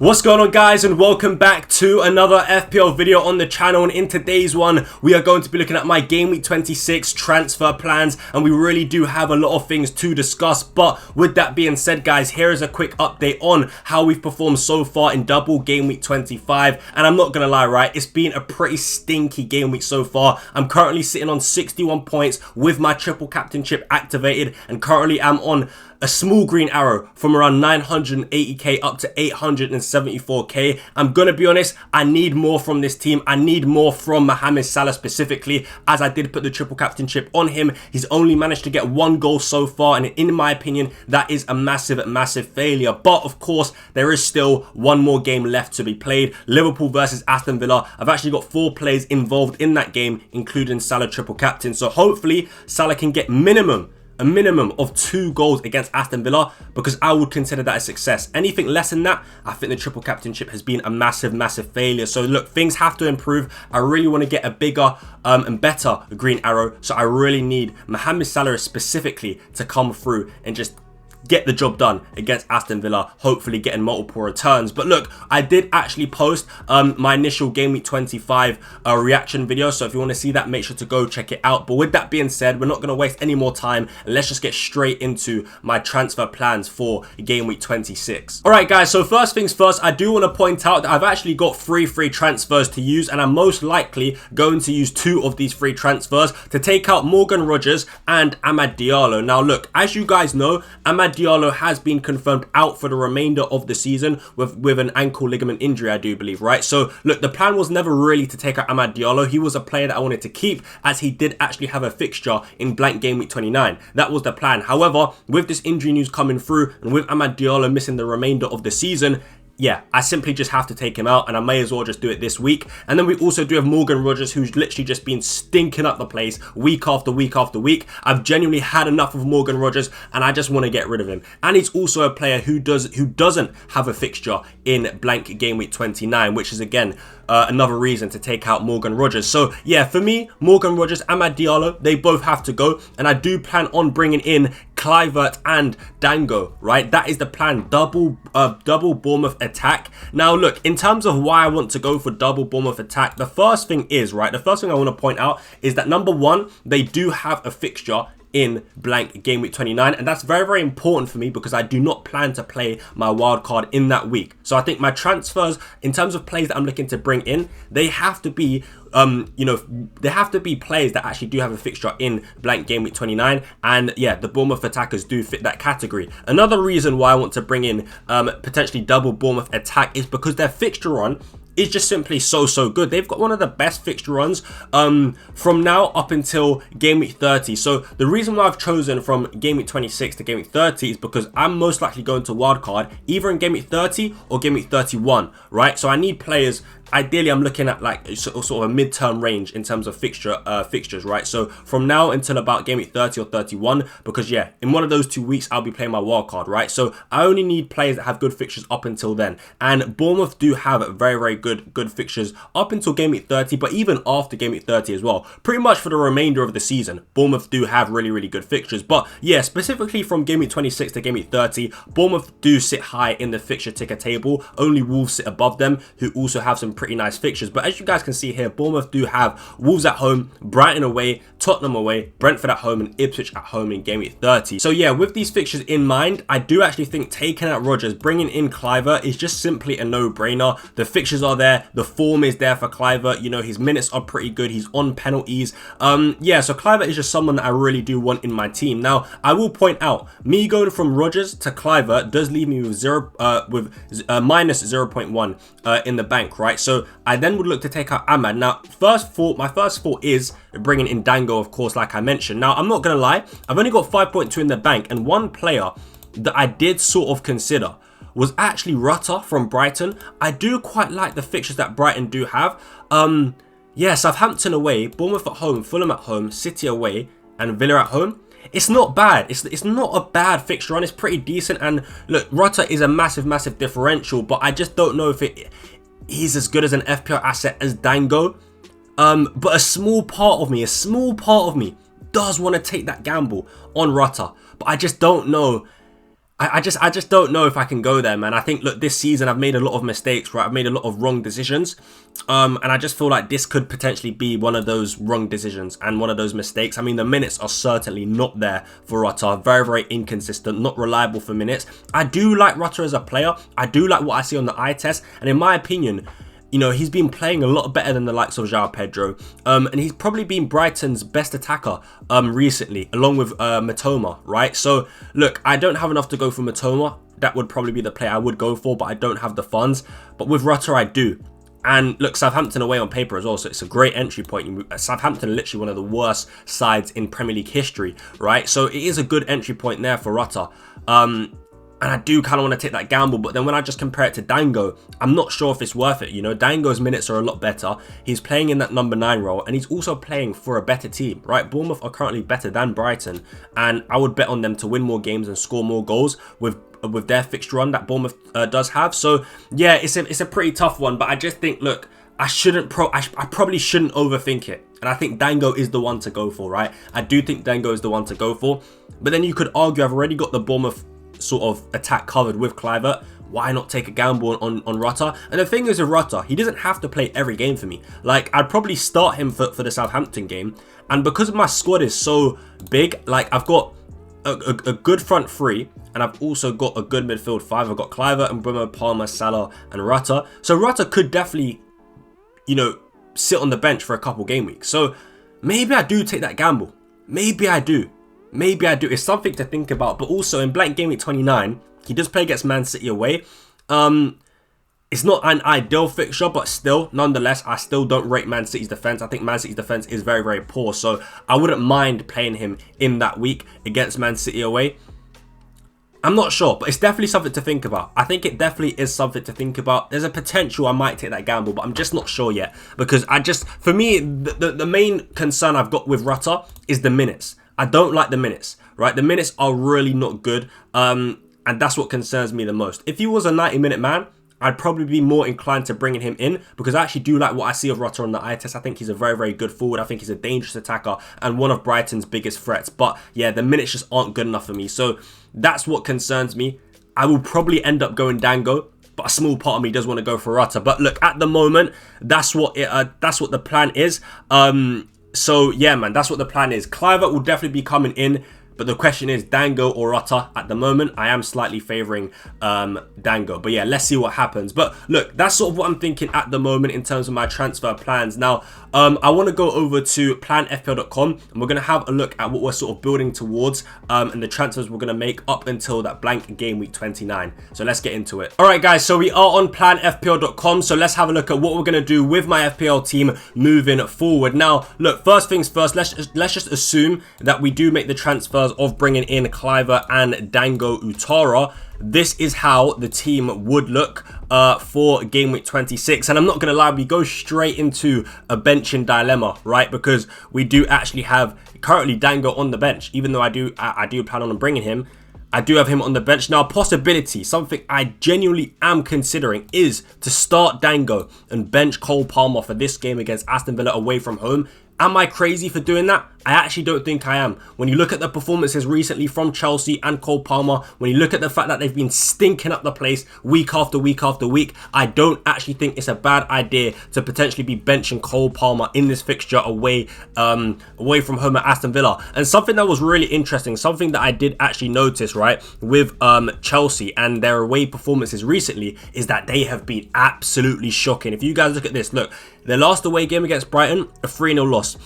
What's going on, guys, and welcome back to another FPL video on the channel. And in today's one, we are going to be looking at my game week 26 transfer plans, and we really do have a lot of things to discuss. But with that being said, guys, here is a quick update on how we've performed so far in double game week 25. And I'm not gonna lie, right, it's been a pretty stinky game week so far. I'm currently sitting on 61 points with my triple captainship activated, and currently I'm on a small green arrow from around 980k up to 874k. I'm gonna be honest, I need more from this team. I need more from Mohamed Salah specifically, as I did put the triple captainship on him. He's only managed to get one goal so far, and in my opinion, that is a massive failure. But of course, there is still one more game left to be played. Liverpool versus Aston Villa. I've actually got 4 players involved in that game, including Salah triple captain. So hopefully, Salah can get a minimum of 2 goals against Aston Villa, because I would consider that a success. Anything less than that, I think the triple captainship has been a massive failure. So look, things have to improve. I really want to get a bigger and better green arrow. So I really need Mohamed Salah specifically to come through and just get the job done against Aston Villa, hopefully getting multiple returns. But look, I did actually post my initial game week 25 reaction video, so if you want to see that, make sure to go check it out. But with that being said, we're not going to waste any more time, and let's just get straight into my transfer plans for game week 26. All right, guys, so first things first, I do want to point out that I've actually got 3 free transfers to use, and I'm most likely going to use 2 of these free transfers to take out Morgan Rogers and Amad Diallo. Now look, as you guys know, Amad Diallo has been confirmed out for the remainder of the season with an ankle ligament injury, I do believe, right? So look, the plan was never really to take out Amad Diallo. He was a player that I wanted to keep, as he did actually have a fixture in blank game week 29. That was the plan. However, with this injury news coming through, and with Amad Diallo missing the remainder of the season, yeah, I simply just have to take him out, and I may as well just do it this week. And then we also do have Morgan Rogers, who's literally just been stinking up the place week after week after week. I've genuinely had enough of Morgan Rogers, and I just want to get rid of him. And he's also a player who doesn't have a fixture in blank game week 29, which is again another reason to take out Morgan Rogers. So yeah, for me, Morgan Rogers, Amad Diallo, they both have to go, and I do plan on bringing in Kluivert and Dango, right? That is the plan. Double Bournemouth attack. Now look, in terms of why I want to go for double Bournemouth attack, the first thing I want to point out is that number one, they do have a fixture in blank game week 29, and that's very important for me, because I do not plan to play my wild card in that week. So I think my transfers, in terms of players that I'm looking to bring in, they have to be they have to be players that actually do have a fixture in blank game week 29, and yeah, the Bournemouth attackers do fit that category. Another reason why I want to bring in potentially double Bournemouth attack is because their fixture run is just simply so good. They've got one of the best fixture runs from now up until game week 30. So the reason why I've chosen from game week 26 to game week 30 is because I'm most likely going to wildcard either in game week 30 or game week 31, right? So I need players. Ideally, I'm looking at like sort of a mid-term range in terms of fixtures, right? So from now until about game week 30 or 31, because yeah, in one of those 2 weeks, I'll be playing my wild card, right? So I only need players that have good fixtures up until then. And Bournemouth do have very good fixtures up until game week 30, but even after game week 30 as well. Pretty much for the remainder of the season, Bournemouth do have really good fixtures. But yeah, specifically from game week 26 to game week 30, Bournemouth do sit high in the fixture ticker table. Only Wolves sit above them, who also have some pretty nice fixtures. But as you guys can see here, Bournemouth do have Wolves at home, Brighton away, Tottenham away, Brentford at home, and Ipswich at home in game week 30. So yeah, with these fixtures in mind, I do actually think taking out Rodgers, bringing in Kluivert is just simply a no-brainer. The fixtures are there, the form is there for Kluivert. You know, his minutes are pretty good. He's on penalties. Yeah, so Kluivert is just someone that I really do want in my team. Now, I will point out, me going from Rodgers to Kluivert does leave me with minus 0.1 in the bank, right? So I then would look to take out Amad. Now, my first thought is bringing in Dango, of course, like I mentioned. Now, I'm not going to lie, I've only got 5.2 in the bank, and one player that I did sort of consider was actually Rutter from Brighton. I do quite like the fixtures that Brighton do have. Yeah, Southampton away, Bournemouth at home, Fulham at home, City away, and Villa at home. It's not bad. It's not a bad fixture run. It's pretty decent. And look, Rutter is a massive differential, but I just don't know if he's as good as an FPL asset as Dango. But a small part of me does want to take that gamble on Rutter, but I just don't know I just don't know if I can go there, man. I think, look, this season I've made a lot of mistakes, right? I've made a lot of wrong decisions. And I just feel like this could potentially be one of those wrong decisions and one of those mistakes. I mean, the minutes are certainly not there for Rutter. Very, very inconsistent, not reliable for minutes. I do like Rutter as a player. I do like what I see on the eye test. And in my opinion, you know, he's been playing a lot better than the likes of João Pedro. And he's probably been Brighton's best attacker recently, along with Matoma, right? So, look, I don't have enough to go for Matoma. That would probably be the player I would go for, but I don't have the funds. But with Rutter, I do. And look, Southampton away on paper as well, so it's a great entry point. Southampton are literally one of the worst sides in Premier League history, right? So it is a good entry point there for Rutter. And I do kind of want to take that gamble, but then when I just compare it to Dango, I'm not sure if it's worth it. You know, Dango's minutes are a lot better. He's playing in that number 9 role, and he's also playing for a better team, right? Bournemouth are currently better than Brighton, and I would bet on them to win more games and score more goals with their fixture run that Bournemouth does have. So yeah, it's a pretty tough one, but I just think, look, I probably shouldn't overthink it. And I think Dango is the one to go for, right? I do think Dango is the one to go for. But then you could argue I've already got the Bournemouth sort of attack covered with Kluivert. Why not take a gamble on Rutter? And the thing is with Rutter, he doesn't have to play every game for me. Like, I'd probably start him for the Southampton game. And because my squad is so big, like, I've got a good front 3, and I've also got a good midfield 5. I've got Kluivert and Bruno, Palmer, Salah, and Rutter. So Rutter could definitely, you know, sit on the bench for a couple game weeks. So maybe I do take that gamble. Maybe I do. Maybe I do. It's something to think about. But also in blank game week 29, he does play against Man City away. It's not an ideal fixture, but still, nonetheless, I still don't rate Man City's defense. I think Man City's defense is very, very poor. So I wouldn't mind playing him in that week against Man City away. I'm not sure, but it's definitely something to think about. I think it definitely is something to think about. There's a potential I might take that gamble, but I'm just not sure yet. Because for me, the main concern I've got with Rutter is the minutes. I don't like the minutes, right? The minutes are really not good. And that's what concerns me the most. If he was a 90-minute man, I'd probably be more inclined to bringing him in, because I actually do like what I see of Rutter on the eye test. I think he's a very, very good forward. I think he's a dangerous attacker and one of Brighton's biggest threats. But yeah, the minutes just aren't good enough for me. So that's what concerns me. I will probably end up going Dango, but a small part of me does want to go for Rutter. But look, at the moment, that's what the plan is. So yeah, man, that's what the plan is. Kluivert will definitely be coming in. But the question is Dango or Rutter. At the moment, I am slightly favouring Dango. But yeah, let's see what happens. But look, that's sort of what I'm thinking at the moment in terms of my transfer plans. Now, I want to go over to planfpl.com and we're going to have a look at what we're sort of building towards and the transfers we're going to make up until that blank game week 29. So let's get into it. All right, guys, so we are on planfpl.com. So let's have a look at what we're going to do with my FPL team moving forward. Now, look, first things first, let's just assume that we do make the transfers of bringing in Kluivert and Dango Utara. This is how the team would look for game week 26. And I'm not going to lie, we go straight into a benching dilemma, right? Because we do actually have currently Dango on the bench, even though I do plan on bringing him. I do have him on the bench. Now, possibility, something I genuinely am considering is to start Dango and bench Cole Palmer for this game against Aston Villa away from home. Am I crazy for doing that? I actually don't think I am. When you look at the performances recently from Chelsea and Cole Palmer, when you look at the fact that they've been stinking up the place week after week after week, I don't actually think it's a bad idea to potentially be benching Cole Palmer in this fixture away from home at Aston Villa. And something that was really interesting, something that I did actually notice, right, with Chelsea and their away performances recently is that they have been absolutely shocking. If you guys look at this, look, their last away game against Brighton, a 3-0 loss.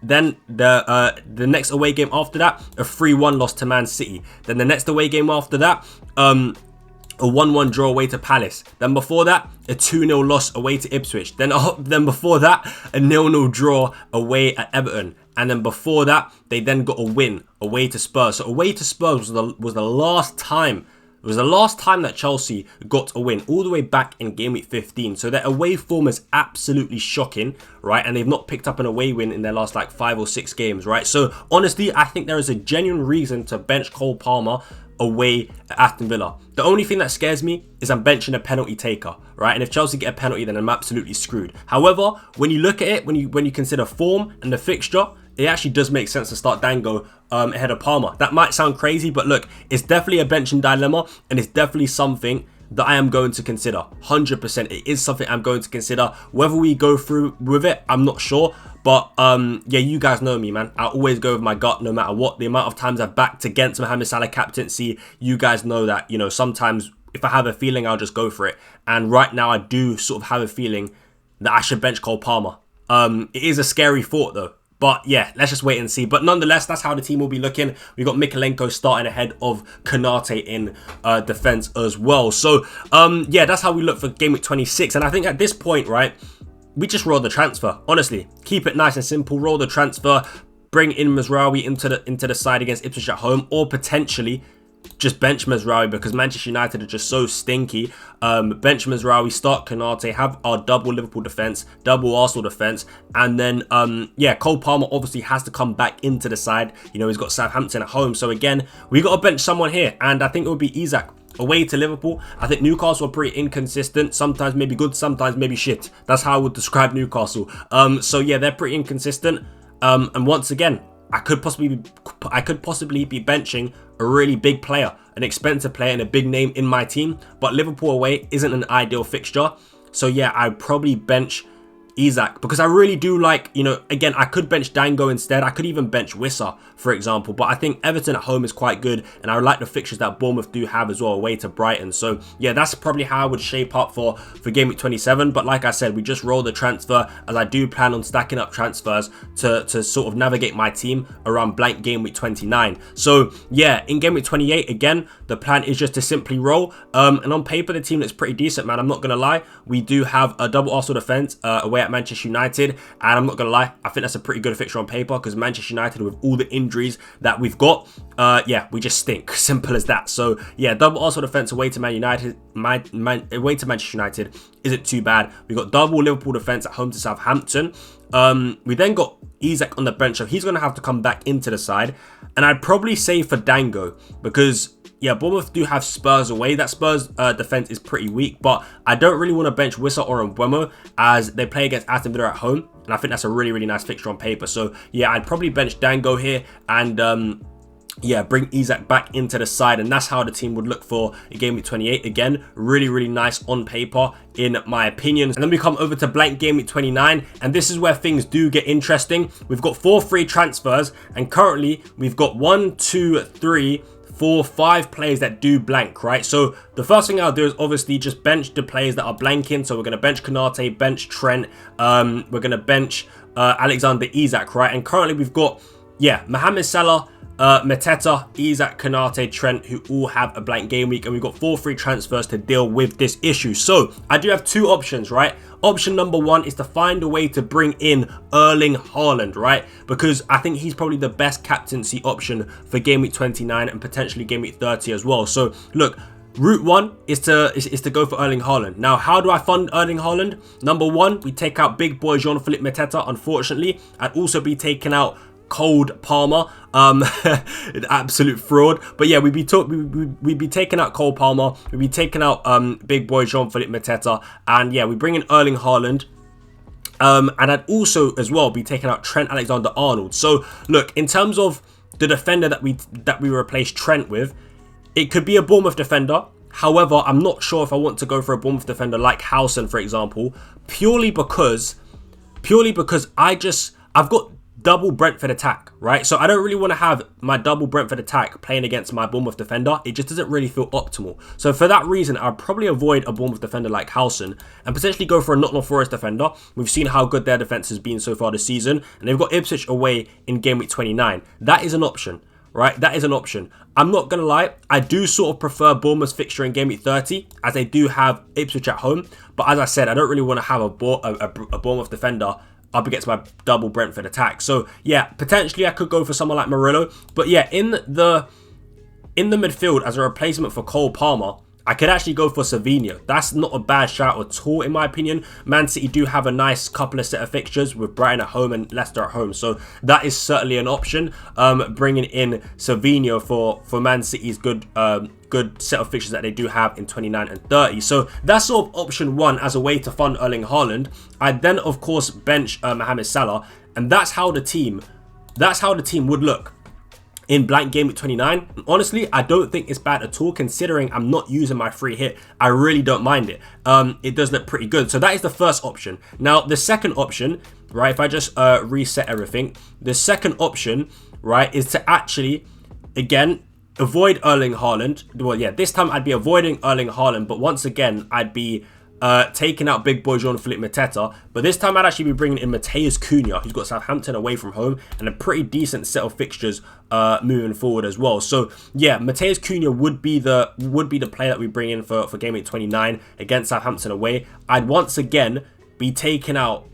Then the next away game after that, a 3-1 loss to Man City. Then the next away game after that, a 1-1 draw away to Palace. Then before that, a 2-0 loss away to Ipswich. Then before that, a 0-0 draw away at Everton. And then before that, they then got a win away to Spurs. So away to Spurs was the last time. It was the last time that Chelsea got a win, all the way back in game week 15. So their away form is absolutely shocking, right? And they've not picked up an away win in their last like 5 or 6 games, right? So honestly, I think there is a genuine reason to bench Cole Palmer away at Aston Villa. The only thing that scares me is I'm benching a penalty taker, right? And if Chelsea get a penalty, then I'm absolutely screwed. However, when you look at it, when you consider form and the fixture, it actually does make sense to start Dango ahead of Palmer. That might sound crazy, but look, it's definitely a benching dilemma, and it's definitely something that I am going to consider. 100%, it is something I'm going to consider. Whether we go through with it, I'm not sure. But yeah, you guys know me, man. I always go with my gut no matter what. The amount of times I've backed against Mohamed Salah captaincy, you guys know that, you know, sometimes if I have a feeling, I'll just go for it. And right now, I do sort of have a feeling that I should bench Cole Palmer. It is a scary thought, though. But yeah, let's just wait and see. But nonetheless, that's how the team will be looking. We got Mykolenko starting ahead of Konate in defense as well. So yeah, that's how we look for game week 26. And I think at this point, right, we just roll the transfer. Honestly, keep it nice and simple. Roll the transfer. Bring in Mazraoui into the side against Ipswich at home, or potentially just bench Mazraoui because Manchester United are just so stinky. Bench Mazraoui, start Konate, have our double Liverpool defence, double Arsenal defence, and then yeah, Cole Palmer obviously has to come back into the side. You know, he's got Southampton at home, so again, we got to bench someone here, and I think it would be Isak. Away to Liverpool, I think Newcastle are pretty inconsistent. Sometimes maybe good, sometimes maybe shit. That's how I would describe Newcastle. So yeah, they're pretty inconsistent. And once again, I could possibly be benching a really big player, an expensive player, and a big name in my team. But Liverpool away isn't an ideal fixture. So yeah, I'd probably bench Isak because I really do like, you know, again, I could bench Dango instead. I could even bench Wissa, for example, but I think Everton at home is quite good, and I like the fixtures that Bournemouth do have as well away to Brighton. So yeah, that's probably how I would shape up for game week 27. But like I said, we just roll the transfer, as I do plan on stacking up transfers to sort of navigate my team around blank game week 29. So yeah, in game week 28, again, the plan is just to simply roll. And on paper, the team looks pretty decent, man. I'm not gonna lie. We do have a double Arsenal defense away at Manchester United, and I'm not gonna lie, I think that's a pretty good fixture on paper because Manchester United, with all the injuries that we've got, yeah, we just stink. Simple as that. So yeah, double Arsenal defense away to Man United, away to Manchester United isn't too bad. We got double Liverpool defense at home to Southampton. We then got Isak on the bench, so he's gonna have to come back into the side, and I'd probably say for Dango because yeah, Bournemouth do have Spurs away. That Spurs defense is pretty weak, but I don't really want to bench Wissa or Mbeumo as they play against Aston Villa at home, and I think that's a really, really nice fixture on paper. So yeah, I'd probably bench Dango here and yeah, bring Isak back into the side, and that's how the team would look for a game week 28. Again, really, really nice on paper, in my opinion. And then we come over to blank game week 29, and this is where things do get interesting. We've got 4 free transfers, and currently we've got 1, 2, 3, 4, 5 players that do blank, right? So the first thing I'll do is obviously just bench the players that are blanking. So we're going to bench Konate, bench Trent, we're going to bench Alexander Isak, right? And currently we've got, yeah, Mohamed Salah, Mateta, Isak, Konate, Trent, who all have a blank game week, and we've got 4 free transfers to deal with this issue. So I do have 2 options, right? Option number 1 is to find a way to bring in Erling Haaland, right? Because I think he's probably the best captaincy option for game week 29 and potentially game week 30 as well. So look, route 1 is to go for Erling Haaland. Now, how do I fund Erling Haaland? Number 1, we take out big boy Jean-Philippe Mateta, unfortunately. I'd also be taking out Cold Palmer, an absolute fraud. But yeah, we'd be taking out Cole Palmer, we'd be taking out big boy Jean-Philippe Mateta, and yeah, we bring in Erling Haaland. And I'd also as well be taking out Trent Alexander-Arnold. So look, in terms of the defender that we replace Trent with, it could be a Bournemouth defender. However, I'm not sure if I want to go for a Bournemouth defender like Howson, for example, purely because I've got double Brentford attack, right? So I don't really want to have my double Brentford attack playing against my Bournemouth defender. It just doesn't really feel optimal. So for that reason, I'd probably avoid a Bournemouth defender like Howson and potentially go for a Nottingham Forest defender. We've seen how good their defense has been so far this season, and they've got Ipswich away in game week 29. That is an option, right? That is an option. I'm not going to lie, I do sort of prefer Bournemouth's fixture in game week 30 as they do have Ipswich at home. But as I said, I don't really want to have a Bournemouth defender up against my double Brentford attack. So yeah, potentially I could go for someone like Murillo. But yeah, in the midfield as a replacement for Cole Palmer, I could actually go for Savinho. That's not a bad shout at all, in my opinion. Man City do have a nice couple of set of fixtures with Brighton at home and Leicester at home. So that is certainly an option. Bringing in Savinho for Man City's good set of fixtures that they do have in 29 and 30. So that's sort of option 1 as a way to fund Erling Haaland. I then, of course, bench Mohamed Salah. And that's how the team that's how the team would look in blank game week 29. And honestly, I don't think it's bad at all, considering I'm not using my free hit. I really don't mind it. It does look pretty good. So that is the first option. Now, the second option, right, if I just reset everything, the second option, right, is to actually, again, avoid Erling Haaland. Well, yeah, this time I'd be avoiding Erling Haaland, but once again, I'd be taking out big boy Jean-Philippe Mateta, but this time I'd actually be bringing in Matheus Cunha, who's got Southampton away from home and a pretty decent set of fixtures moving forward as well. So yeah, Matheus Cunha would be the player that we bring in for game week 29 against Southampton away. I'd once again be taking out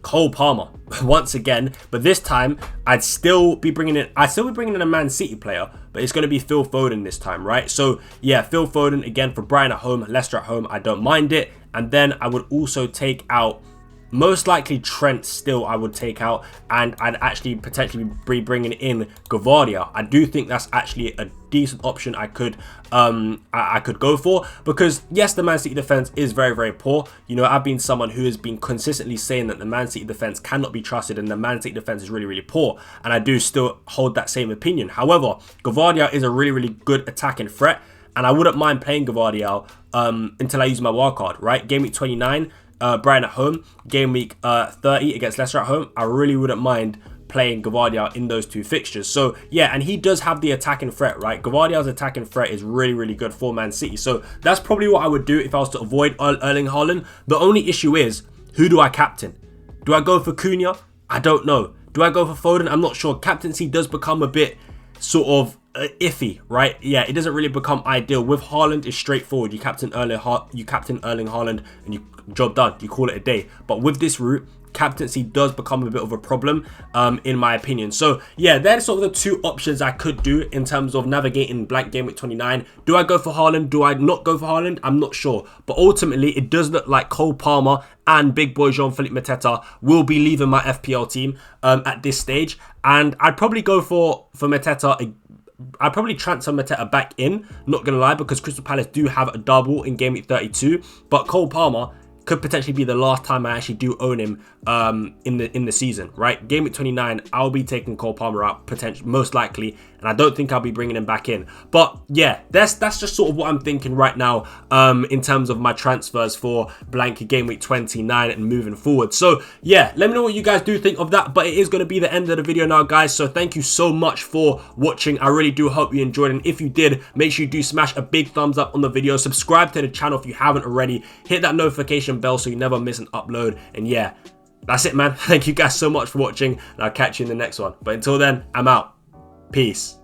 Cole Palmer once again, but this time I'd still be bringing in a Man City player, but it's going to be Phil Foden this time, right? So yeah, Phil Foden again for Brighton at home, Leicester at home. I don't mind it. And then I would also take out, most likely Trent still I would take out, and I'd actually potentially be bringing in Gavardia. I do think that's actually a decent option I could go for, because yes, the Man City defense is very, very poor. You know, I've been someone who has been consistently saying that the Man City defense cannot be trusted and the Man City defense is really, really poor, and I do still hold that same opinion. However, Gavardia is a really, really good attacking threat, and I wouldn't mind playing Gavardia until I use my wildcard, right? Game week 29, Brighton at home. Game week 30 against Leicester at home. I really wouldn't mind playing Gavardia in those two fixtures. So yeah, and he does have the attacking threat, right? Gavardia's attacking threat is really, really good for Man City. So that's probably what I would do if I was to avoid Erling Haaland. The only issue is, who do I captain? Do I go for Cunha? I don't know. Do I go for Foden? I'm not sure. Captaincy does become a bit sort of iffy, right? Yeah, it doesn't really become ideal. With Haaland, it's straightforward. You captain Erling Haaland and you job done. You call it a day. But with this route, captaincy does become a bit of a problem, in my opinion. So yeah, they're sort of the two options I could do in terms of navigating blank game week 29. Do I go for Haaland? Do I not go for Haaland? I'm not sure. But ultimately, it does look like Cole Palmer and big boy Jean-Philippe Mateta will be leaving my FPL team at this stage. And I'd probably go for Mateta. I'd probably transfer Mateta back in, not going to lie, because Crystal Palace do have a double in game week 32. But Cole Palmer could potentially be the last time I actually do own him in the season, right? Game week 29, I'll be taking Cole Palmer out, potentially, most likely, and I don't think I'll be bringing him back in. But yeah, that's just sort of what I'm thinking right now in terms of my transfers for blank game week 29 and moving forward. So yeah, let me know what you guys do think of that. But it is going to be the end of the video now, guys. So thank you so much for watching. I really do hope you enjoyed, and if you did, make sure you do smash a big thumbs up on the video. Subscribe to the channel if you haven't already. Hit that notification bell so you never miss an upload. And yeah, that's it, man. Thank you guys so much for watching, and I'll catch you in the next one. But until then, I'm out. Peace.